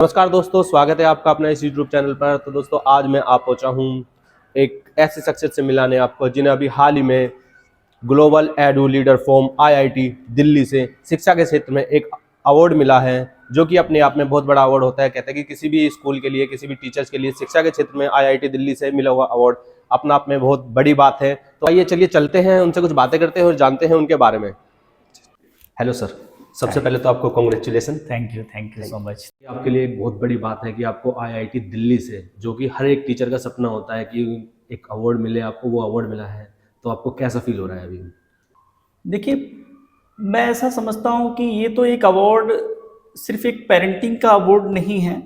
नमस्कार दोस्तों, स्वागत है आपका अपना इस यूट्यूब चैनल पर। तो दोस्तों, आज मैं आप पहुंचा हूं एक ऐसे शख्सियत से मिलाने आपको, जिन्हें अभी हाल ही में global edu leader form IIT Delhi से शिक्षा के क्षेत्र में एक अवार्ड मिला है, जो कि अपने आप में बहुत बड़ा अवार्ड होता है। कहते हैं कि किसी भी स्कूल के लिए, किसी भी टीचर्स के लिए शिक्षा के क्षेत्र में आईआईटी दिल्ली से मिला हुआ अवार्ड अपना आप में बहुत बड़ी बात है। तो आइए चलिए चलते हैं, उनसे कुछ बातें करते हैं और जानते हैं उनके बारे में। हेलो सर, सबसे पहले तो आपको congratulation. Thank you so much. आपके लिए एक बहुत बड़ी बात है कि आपको आईआईटी दिल्ली से, जो कि हर एक टीचर का सपना होता है कि एक अवार्ड मिले, आपको वो अवार्ड मिला है। तो आपको कैसा फील हो रहा है अभी? देखिए, मैं ऐसा समझता हूँ कि ये तो एक अवार्ड सिर्फ एक पेरेंटिंग का अवार्ड नहीं है,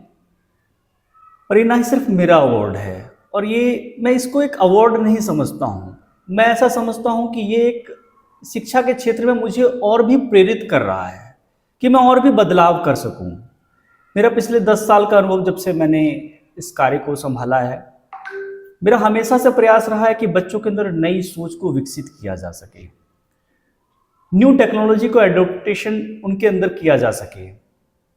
और ये ना ही सिर्फ मेरा अवार्ड है, और ये मैं इसको एक अवार्ड नहीं समझता हूँ। मैं ऐसा समझता हूँ कि ये एक शिक्षा के क्षेत्र में मुझे और भी प्रेरित कर रहा है कि मैं और भी बदलाव कर सकूँ। मेरा पिछले 10 साल का अनुभव, जब से मैंने इस कार्य को संभाला है, मेरा हमेशा से प्रयास रहा है कि बच्चों के अंदर नई सोच को विकसित किया जा सके, न्यू टेक्नोलॉजी को एडोप्टेशन उनके अंदर किया जा सके।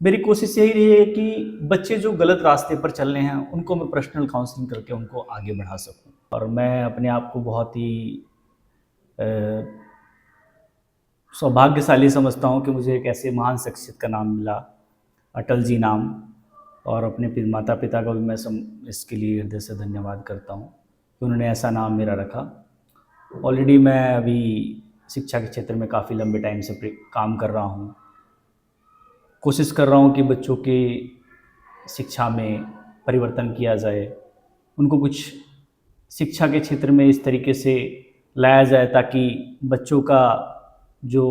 मेरी कोशिश यही रही है कि बच्चे जो गलत रास्ते पर चल रहे हैं उनको मैं पर्सनल काउंसलिंग करके उनको आगे बढ़ा सकूं। और मैं अपने आप को बहुत ही अ, सौभाग्यशाली समझता हूं कि मुझे एक ऐसे महान शख्सियत का नाम मिला, अटल जी नाम। और अपने माता पिता का भी मैं इसके लिए हृदय से धन्यवाद करता हूं कि उन्होंने ऐसा नाम मेरा रखा। ऑलरेडी मैं अभी शिक्षा के क्षेत्र में काफ़ी लंबे टाइम से काम कर रहा हूँ। कोशिश कर रहा हूँ कि बच्चों की शिक्षा में परिवर्तन किया जाए, उनको कुछ शिक्षा के क्षेत्र में इस तरीके से लाया जाए ताकि बच्चों का जो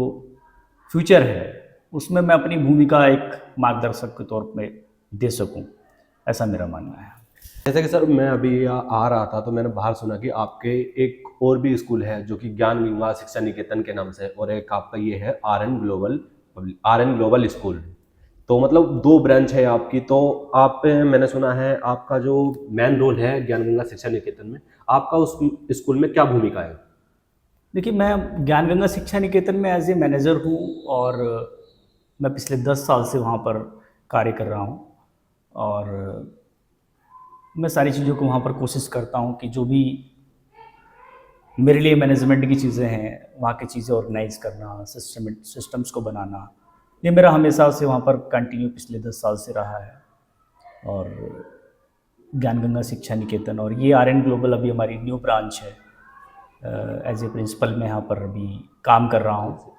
फ्यूचर है उसमें मैं अपनी भूमिका एक मार्गदर्शक के तौर पे दे सकूं, ऐसा मेरा मानना है। जैसे कि सर, मैं अभी यहाँ आ रहा था तो मैंने बाहर सुना कि आपके एक और भी स्कूल है जो कि ज्ञान गंगा शिक्षा निकेतन के नाम से, और एक आपका ये है आर एन ग्लोबल स्कूल। तो मतलब दो ब्रांच है आपकी। तो आप, मैंने सुना है आपका जो मेन रोल है ज्ञान गंगा शिक्षा निकेतन में, आपका उस स्कूल में क्या भूमिका है? देखिए, मैं ज्ञान गंगा शिक्षा निकेतन में एज ए मैनेजर हूँ, और मैं पिछले 10 साल से वहाँ पर कार्य कर रहा हूँ। और मैं सारी चीज़ों को वहाँ पर कोशिश करता हूँ कि जो भी मेरे लिए मैनेजमेंट की चीज़ें हैं, वहाँ की चीज़ें ऑर्गेनाइज करना, सिस्टम्स को बनाना, ये मेरा हमेशा से वहाँ पर कंटिन्यू पिछले 10 साल से रहा है। और ज्ञान गंगा शिक्षा निकेतन और ये आर एन ग्लोबल अभी हमारी न्यू ब्रांच है। एज ए प्रिंसिपल मैं यहाँ पर अभी काम कर रहा हूँ।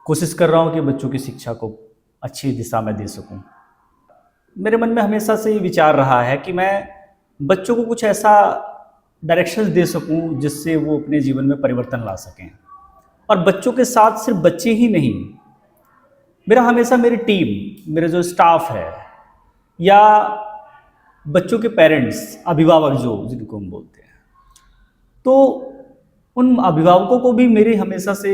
कोशिश कर रहा हूँ कि बच्चों की शिक्षा को अच्छी दिशा में दे सकूँ। मेरे मन में हमेशा से ये विचार रहा है कि मैं बच्चों को कुछ ऐसा डायरेक्शंस दे सकूं जिससे वो अपने जीवन में परिवर्तन ला सकें। और बच्चों के साथ सिर्फ बच्चे ही नहीं, मेरा हमेशा मेरी टीम, मेरे जो स्टाफ है, या बच्चों के पेरेंट्स, अभिभावक जो जिनको हम बोलते हैं, तो उन अभिभावकों को भी मेरी हमेशा से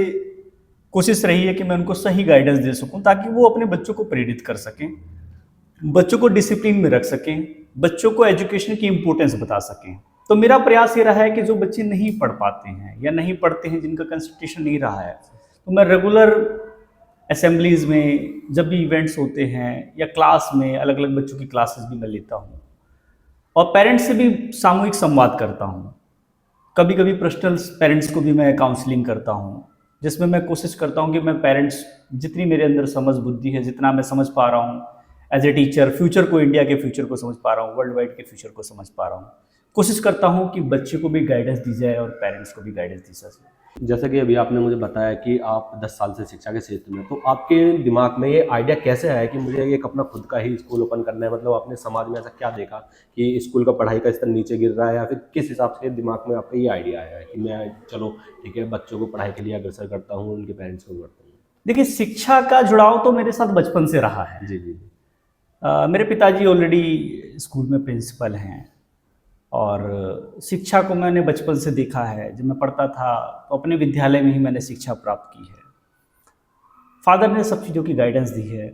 कोशिश रही है कि मैं उनको सही गाइडेंस दे सकूं ताकि वो अपने बच्चों को प्रेरित कर सकें, बच्चों को डिसिप्लिन में रख सकें, बच्चों को एजुकेशन की इम्पोर्टेंस बता सकें। तो मेरा प्रयास ये रहा है कि जो बच्चे नहीं पढ़ पाते हैं या नहीं पढ़ते हैं, जिनका कंसंट्रेशन नहीं रहा है, तो मैं रेगुलर असेंबलीज़ में जब भी इवेंट्स होते हैं या क्लास में अलग अलग बच्चों की क्लासेस भी मैं लेता हूँ, और पेरेंट्स से भी सामूहिक संवाद करता हूँ। कभी कभी पर्सनल पेरेंट्स को भी मैं काउंसलिंग करता हूँ, जिसमें मैं कोशिश करता हूँ कि मैं पेरेंट्स, जितनी मेरे अंदर समझ बुद्धि है, जितना मैं समझ पा रहा हूँ एज ए टीचर, फ्यूचर को, इंडिया के फ्यूचर को समझ पा रहा हूँ, वर्ल्ड वाइड के फ्यूचर को समझ पा रहा हूँ, कोशिश करता हूँ कि बच्चे को भी गाइडेंस दी जाए और पेरेंट्स को भी गाइडेंस दी जाए। जैसे कि अभी आपने मुझे बताया कि आप 10 साल से शिक्षा के क्षेत्र में, तो आपके दिमाग में ये आइडिया कैसे आया कि मुझे एक अपना खुद का ही स्कूल ओपन करना है? मतलब आपने समाज में ऐसा क्या देखा कि स्कूल का पढ़ाई का स्तर नीचे गिर रहा है, या फिर किस हिसाब से दिमाग में आपका ये आइडिया आया है कि मैं, चलो ठीक है, बच्चों को पढ़ाई के लिए अग्रसर करता हूँ, उनके पेरेंट्स को करता हूँ? देखिए, शिक्षा का जुड़ाव तो मेरे साथ बचपन से रहा है। जी जी। मेरे पिताजी ऑलरेडी स्कूल में प्रिंसिपल हैं, और शिक्षा को मैंने बचपन से देखा है। जब मैं पढ़ता था तो अपने विद्यालय में ही मैंने शिक्षा प्राप्त की है। फादर ने सब चीज़ों की गाइडेंस दी है,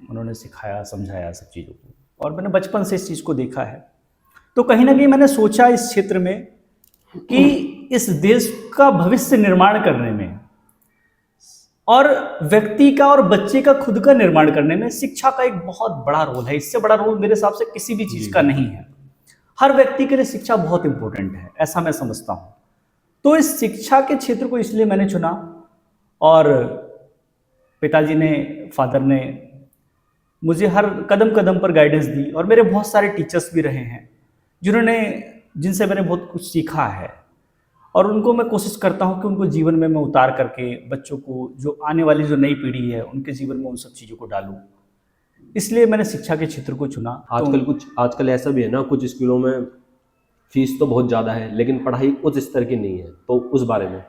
उन्होंने सिखाया, समझाया सब चीज़ों को, और मैंने बचपन से इस चीज़ को देखा है। तो कहीं ना कहीं मैंने सोचा इस क्षेत्र में कि इस देश का भविष्य निर्माण करने में और व्यक्ति का और बच्चे का खुद का निर्माण करने में शिक्षा का एक बहुत बड़ा रोल है। इससे बड़ा रोल मेरे हिसाब से किसी भी चीज़ का नहीं है। हर व्यक्ति के लिए शिक्षा बहुत इंपॉर्टेंट है, ऐसा मैं समझता हूँ। तो इस शिक्षा के क्षेत्र को इसलिए मैंने चुना, और पिताजी ने, फादर ने मुझे हर कदम कदम पर गाइडेंस दी, और मेरे बहुत सारे टीचर्स भी रहे हैं जिनसे मैंने बहुत कुछ सीखा है, और उनको मैं कोशिश करता हूँ कि उनको जीवन में मैं उतार करके बच्चों को, जो आने वाली जो नई पीढ़ी है, उनके जीवन में उन सब चीज़ों को डालूं। इसलिए मैंने शिक्षा के क्षेत्र को चुना। आजकल ऐसा भी है ना, कुछ स्कूलों में फीस तो बहुत ज़्यादा है लेकिन पढ़ाई उस स्तर की नहीं है, तो उस बारे में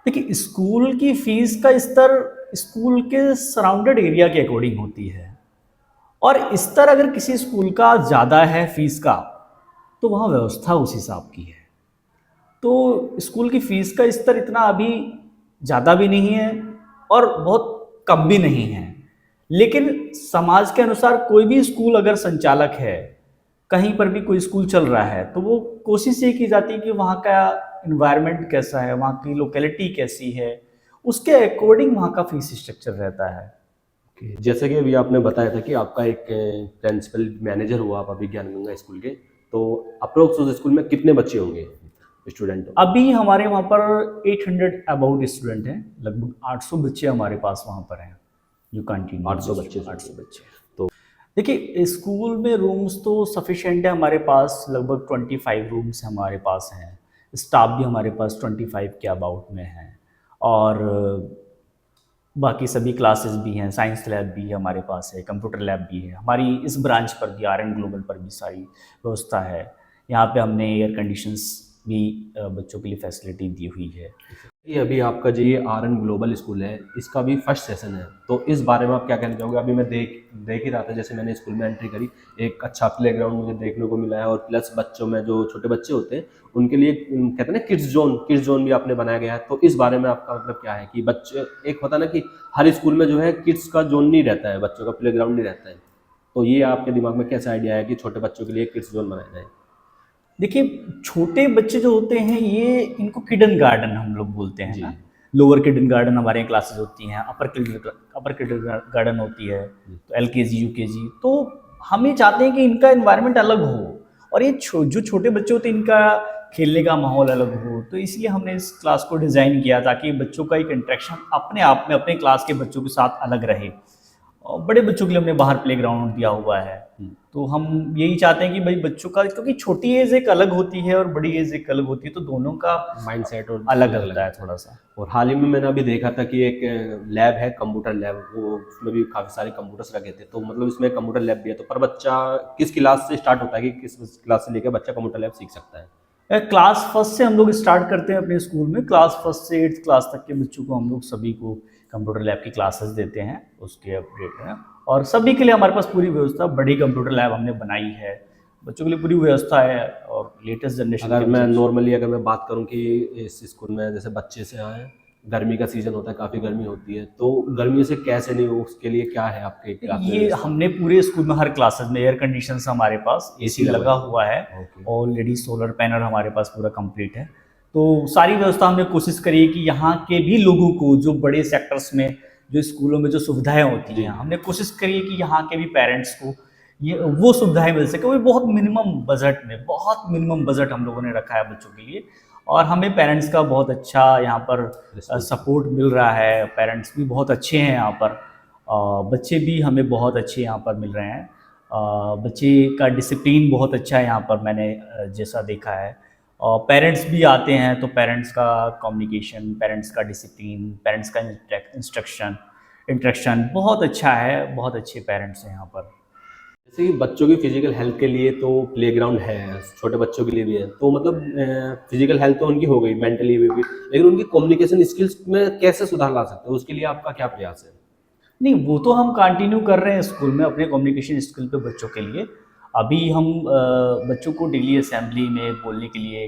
देखिए, स्कूल की फीस का स्तर स्कूल के सराउंडेड एरिया के अकॉर्डिंग होती है, और स्तर अगर किसी स्कूल का ज़्यादा है फीस का, तो वहाँ व्यवस्था उस हिसाब की है। तो स्कूल की फीस का स्तर इतना अभी ज़्यादा भी नहीं है और बहुत कम भी नहीं है, लेकिन समाज के अनुसार कोई भी स्कूल अगर संचालक है, कहीं पर भी कोई स्कूल चल रहा है, तो वो कोशिश ये की जाती है कि वहाँ का इन्वायरमेंट कैसा है, वहाँ की लोकेलिटी कैसी है, उसके अकॉर्डिंग वहाँ का फीस स्ट्रक्चर रहता है। जैसे कि अभी आपने बताया था कि आपका एक प्रिंसिपल मैनेजर हुआ आप अभी ज्ञान गंगा स्कूल के, तो अप्रोक्स उस स्कूल में कितने बच्चे होंगे स्टूडेंट? अभी हमारे वहाँ पर 800 अबाउट स्टूडेंट हैं, लगभग 800 बच्चे हमारे पास वहाँ पर हैं जो कंटिन्यू। 800 बच्चे। 800 बच्चे। तो देखिए, स्कूल में रूम्स तो सफिशेंट है हमारे पास, लगभग 25 रूम्स हमारे पास हैं। स्टाफ भी हमारे पास 25 के अबाउट में है, और बाकी सभी क्लासेस भी हैं, साइंस लैब भी हमारे पास है, कंप्यूटर लैब भी है। हमारी इस ब्रांच पर भी, आर एन ग्लोबल पर भी सारी व्यवस्था है। यहाँ पे हमने एयर कंडीशंस भी बच्चों के लिए फैसिलिटी दी हुई है। ये अभी आपका जो ये आर एन ग्लोबल स्कूल है, इसका भी फर्स्ट सेशन है, तो इस बारे में आप क्या कहना चाहोगे? अभी मैं देख ही रहा था, जैसे मैंने स्कूल में एंट्री करी, एक अच्छा प्लेग्राउंड मुझे देखने को मिला है, और प्लस बच्चों में जो छोटे बच्चे होते हैं उनके लिए कहते हैं ना किड्स जोन भी आपने बनाया गया है। तो इस बारे में आपका मतलब क्या है कि बच्चे, एक होता है ना कि हर स्कूल में जो है किड्स का जोन नहीं रहता है, बच्चों का प्लेग्राउंड नहीं रहता है, तो ये आपके दिमाग में कैसा आइडिया है कि छोटे बच्चों के लिए किड्स जोन बनाया जाए? देखिए, छोटे बच्चे जो होते हैं, ये इनको किडन गार्डन हम लोग बोलते हैं जी। ना। लोअर किडन गार्डन हमारे यहाँ क्लासेस होती हैं, अपर किडन गार्डन होती है, तो LKG UKG। तो हम ये चाहते हैं कि इनका एनवायरनमेंट अलग हो, और ये जो छोटे बच्चे होते हैं, इनका खेलने का माहौल अलग हो। तो इसलिए हमने इस क्लास को डिज़ाइन किया ताकि बच्चों का एक इंटरेक्शन अपने आप में अपने क्लास के बच्चों के साथ अलग रहे। और बड़े बच्चों के लिए हमने बाहर प्लेग्राउंड दिया हुआ है। तो हम यही चाहते हैं कि भाई बच्चों का, क्योंकि छोटी एज एक अलग होती है और बड़ी एज एक अलग होती है, तो दोनों का माइंडसेट और अलग होता है थोड़ा सा। और हाल ही में मैंने अभी देखा था कि एक लैब है, कंप्यूटर लैब, वो उसमें भी काफ़ी सारे कंप्यूटर्स रखे थे, तो मतलब इसमें कंप्यूटर लैब भी है। तो पर बच्चा किस क्लास से स्टार्ट होता है कि किस क्लास से लेकर बच्चा कंप्यूटर लैब सीख सकता है? क्लास फर्स्ट से हम लोग स्टार्ट करते हैं अपने स्कूल में। क्लास फर्स्ट से 8th क्लास तक के बच्चों को हम लोग सभी को कंप्यूटर लैब की क्लासेस देते हैं, उसके अपडेट हैं, और सभी के लिए हमारे पास पूरी व्यवस्था, बड़ी कंप्यूटर लैब हमने बनाई है, बच्चों के लिए पूरी व्यवस्था है, और लेटेस्ट जनरेशन अगर मैं नॉर्मली अगर मैं बात करूं कि इस स्कूल में जैसे बच्चे से आए, गर्मी का सीजन होता है, काफ़ी गर्मी होती है, तो गर्मी से कैसे नहीं हो, उसके लिए क्या है आपके क्लास में ये व्यवस्था? हमने पूरे स्कूल में हर क्लासेस में एयर कंडीशन हमारे पास, AC लगा लगा हुआ है, ओके। और लेडी सोलर पैनल हमारे पास पूरा कंप्लीट है। तो सारी व्यवस्था हमने कोशिश करी है कि यहाँ के भी लोगों को, जो बड़े सेक्टर्स में, जो स्कूलों में जो सुविधाएं होती हैं, हमने कोशिश करी है कि यहाँ के भी पेरेंट्स को ये वो सुविधाएं मिल सके। वो बहुत मिनिमम बजट में, बहुत मिनिमम बजट हम लोगों ने रखा है बच्चों के लिए, और हमें पेरेंट्स का बहुत अच्छा यहाँ पर सपोर्ट मिल रहा है। पेरेंट्स भी बहुत अच्छे हैं यहाँ पर, बच्चे भी हमें बहुत अच्छे यहाँ पर मिल रहे हैं। बच्चे का डिसिप्लिन बहुत अच्छा है यहाँ पर, मैंने जैसा देखा है। और पेरेंट्स भी आते हैं, तो पेरेंट्स का कम्युनिकेशन, पेरेंट्स का डिसिप्लिन, पेरेंट्स का इंस्ट्रक्शन बहुत अच्छा है। बहुत अच्छे पेरेंट्स हैं यहाँ पर। जैसे कि बच्चों की फिजिकल हेल्थ के लिए तो प्लेग्राउंड है, छोटे बच्चों के लिए भी है, तो मतलब फिजिकल हेल्थ तो उनकी हो गई, मेंटली भी, लेकिन उनकी कम्युनिकेशन स्किल्स में कैसे सुधार ला सकते हैं, उसके लिए आपका क्या प्रयास है? नहीं, वो तो हम कंटिन्यू कर रहे हैं स्कूल में अपने कम्युनिकेशन स्किल पे बच्चों के लिए। अभी हम बच्चों को डेली असेंबली में बोलने के लिए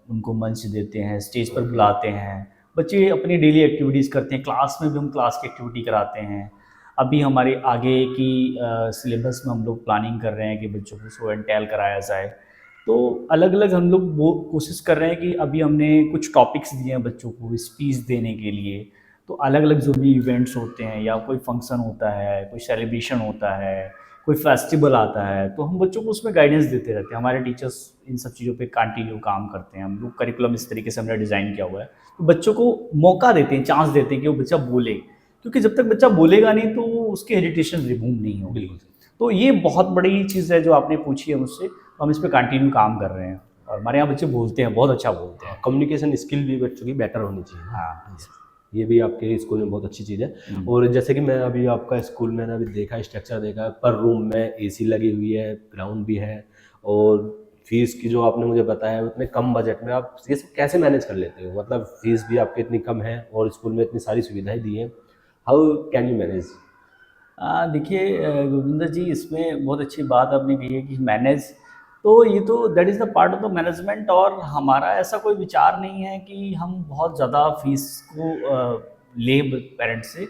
उनको मंच देते हैं, स्टेज पर बुलाते हैं। बच्चे अपनी डेली एक्टिविटीज़ करते हैं, क्लास में भी हम क्लास की एक्टिविटी कराते हैं। अभी हमारे आगे की सिलेबस में हम लोग प्लानिंग कर रहे हैं कि बच्चों को शो एंड टेल कराया जाए। तो अलग अलग हम लोग वो कोशिश कर रहे हैं कि अभी हमने कुछ टॉपिक्स दिए हैं बच्चों को स्पीच देने के लिए, तो तो अलग अलग जो भी इवेंट्स होते हैं या कोई फंक्शन होता है, कोई सेलिब्रेशन होता है, कोई फेस्टिवल आता है, तो हम बच्चों को उसमें गाइडेंस देते रहते हैं। हमारे टीचर्स इन सब चीज़ों पे कंटिन्यू काम करते हैं। हम लोग करिकुलम इस तरीके से हमने डिज़ाइन किया हुआ है, तो बच्चों को मौका देते हैं, चांस देते हैं कि वो बच्चा बोले, क्योंकि जब तक बच्चा बोलेगा नहीं तो उसकी हेजिटेशन रिमूव नहीं होगी। बिल्कुल। तो ये बहुत बड़ी चीज़ है जो आपने पूछी है मुझसे, तो हम इस पे कंटिन्यू काम कर रहे हैं और हमारे यहाँ बच्चे बोलते हैं, बहुत अच्छा बोलते हैं। कम्युनिकेशन स्किल भी बच्चों की बेटर होनी चाहिए। हाँ। ये भी आपके स्कूल में बहुत अच्छी चीज़ है। और जैसे कि मैं अभी आपका स्कूल मैंने अभी देखा, स्ट्रक्चर देखा, पर रूम में एसी लगी हुई है, ग्राउंड भी है, और फीस की जो आपने मुझे बताया उतने कम बजट में आप ये सब कैसे मैनेज कर लेते हो? मतलब फीस भी आपकी इतनी कम है और स्कूल में इतनी सारी सुविधाएं दी हैं, हाउ कैन यू मैनेज? देखिए गुरविंदर जी, इसमें बहुत अच्छी बात आपने कही है कि मैनेज, तो ये तो that is the part of the management. और हमारा ऐसा कोई विचार नहीं है कि हम बहुत ज़्यादा फीस को ले पेरेंट्स से,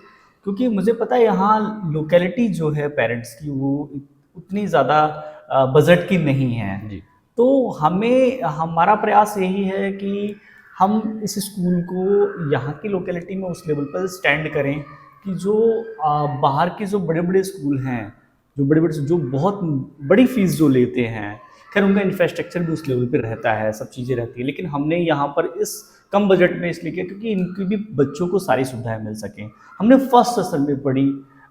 क्योंकि मुझे पता है यहाँ लोकेलिटी जो है पेरेंट्स की वो उतनी ज़्यादा बजट की नहीं है। जी। तो हमें हमारा प्रयास यही है कि हम इस स्कूल को यहाँ की लोकेलिटी में उस लेवल पर स्टैंड करें कि जो बाहर के जो बड़े बड़े स्कूल हैं, जो बड़े बड़े जो बहुत बड़ी फीस जो लेते हैं, खैर उनका इंफ्रास्ट्रक्चर भी उस लेवल पे रहता है, सब चीज़ें रहती है, लेकिन हमने यहाँ पर इस कम बजट में इसलिए किया क्योंकि इनकी भी बच्चों को सारी सुविधाएं मिल सकें। हमने फर्स्ट सेशन में बड़ी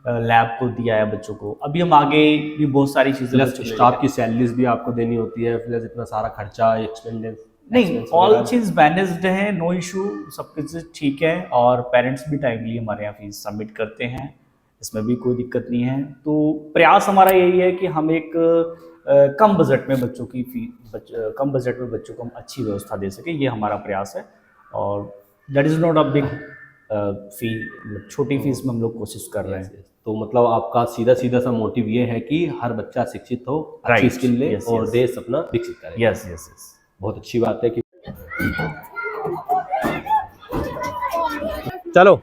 लैब को दिया है बच्चों को, अभी हम आगे भी बहुत सारी चीज़ें प्लस बच्चों को स्टाफ की सैलरीज भी आपको देनी होती है, प्लस इतना सारा खर्चा एक्सपेंडेंस नहीं, ऑल चीज़ मैनेज्ड है, नो इशू, सब कुछ ठीक है। और पेरेंट्स भी टाइमली हमारे यहाँ फीस सबमिट करते हैं, इसमें भी कोई दिक्कत नहीं है। तो प्रयास हमारा यही है कि हम एक कम बजट में बच्चों की कम बजट में बच्चों को हम अच्छी व्यवस्था दे सकें, ये हमारा प्रयास है। और that is not a big fee, छोटी फीस में हम लोग कोशिश कर रहे हैं। तो मतलब आपका सीधा सीधा सा मोटिव ये है कि हर बच्चा शिक्षित हो, अच्छी Right. स्किल ले Yes, और yes. देश अपना विकसित करे। Yes yes yes. बहुत अच्छी बात है कि चलो